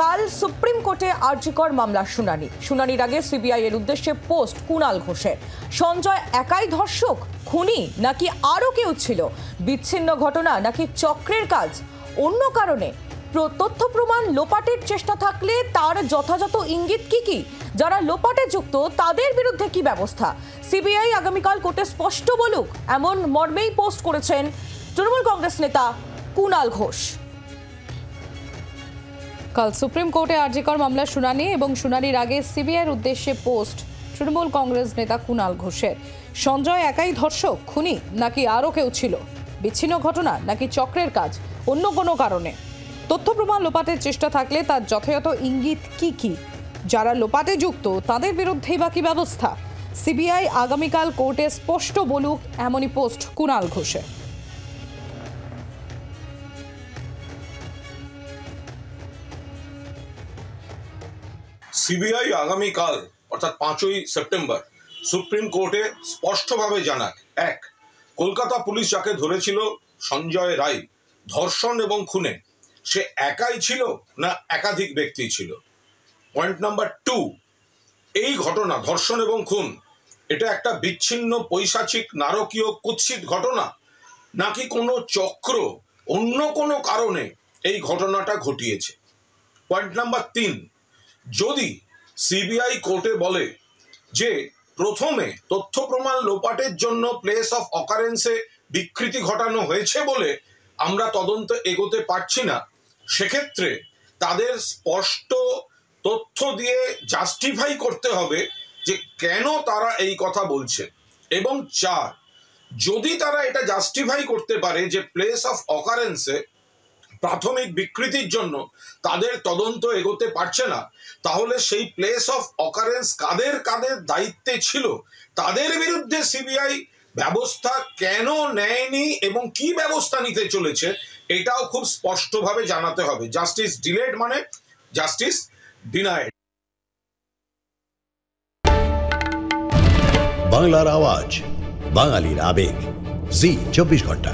কাল সুপ্রিম কোর্টে আরজিকর মামলার শুনানির আগে সিবিআই এর উদ্দেশ্যে পোস্ট কুণাল ঘোষের। সঞ্জয় একাই ধর্ষক, খুনি নাকি আরও কেউ ছিল? বিচ্ছিন্ন ঘটনা নাকি চক্রের কাজ? অন্য কারণে? তথ্য প্রমাণ লোপাটের চেষ্টা থাকলে তার যথাযথ ইঙ্গিত কি? যারা লোপাটে যুক্ত তাদের বিরুদ্ধে কি ব্যবস্থা? সিবিআই আগামীকাল কোর্টে স্পষ্ট বলুক, এমন মর্মেই পোস্ট করেছেন তৃণমূল কংগ্রেস নেতা কুণাল ঘোষ। কাল সুপ্রিম কোর্টে আরজিকর মামলার শুনানি এবং শুনানির আগে সিবিআইয়ের উদ্দেশ্যে পোস্ট তৃণমূল কংগ্রেস নেতা কুণাল ঘোষের। সঞ্জয় একাই ধর্ষক, খুনি নাকি আরও কেউ ছিল? বিচ্ছিন্ন ঘটনা নাকি চক্রের কাজ? অন্য কোনো কারণে? তথ্য প্রমাণ লোপাটের চেষ্টা থাকলে তার যথাযথ ইঙ্গিত কি? যারা লোপাটে যুক্ত তাদের বিরুদ্ধেই বা কি ব্যবস্থা? সিবিআই আগামীকাল কোর্টে স্পষ্ট বলুক, এমনই পোস্ট কুণাল ঘোষের। সিবিআই আগামীকাল অর্থাৎ 5ই সেপ্টেম্বর সুপ্রিম কোর্টে স্পষ্টভাবে জানাক, এক, কলকাতা পুলিশ যাকে ধরেছিল সঞ্জয় রায় ধর্ষণ এবং খুনে, সে একাই ছিল না একাধিক ব্যক্তি ছিল? পয়েন্ট নাম্বার 2, এই ঘটনা ধর্ষণ এবং খুন এটা একটা বিচ্ছিন্ন পৈশাচিক নারকীয় কুৎসিত ঘটনা নাকি কোনো চক্র অন্য কোনো কারণে এই ঘটনাটা ঘটিয়েছে? পয়েন্ট নাম্বার 3, যদি সিবিআই কোর্টে বলে যে প্রথমে তথ্য প্রমাণ লোপাটের জন্য প্লেস অফ অকারেন্সে বিকৃতি ঘটানো হয়েছে বলে আমরা তদন্ত এগোতে পারছি না, সেক্ষেত্রে তাদের স্পষ্ট তথ্য দিয়ে জাস্টিফাই করতে হবে যে কেন তারা এই কথা বলছে। এবং 4, যদি তারা এটা জাস্টিফাই করতে পারে যে প্লেস অফ অকারেন্সে প্রাথমিক বিকৃতির জন্য তাদের তদন্ত এগোতে পারছে না, তাহলে সেই প্লেস অফ অকারেন্স কাদের কাদের দায়িত্বে ছিল তাদের বিরুদ্ধে সিবিআই ব্যবস্থা কেন নেয়নি এবং কি ব্যবস্থা নিতে চলেছে এটাও খুব স্পষ্টভাবে জানাতে হবে। জাস্টিস ডিলেড মানে জাস্টিস ডিনাইড। বাংলার আওয়াজ, বাঙালির আবেগ, জি 24 ঘন্টা।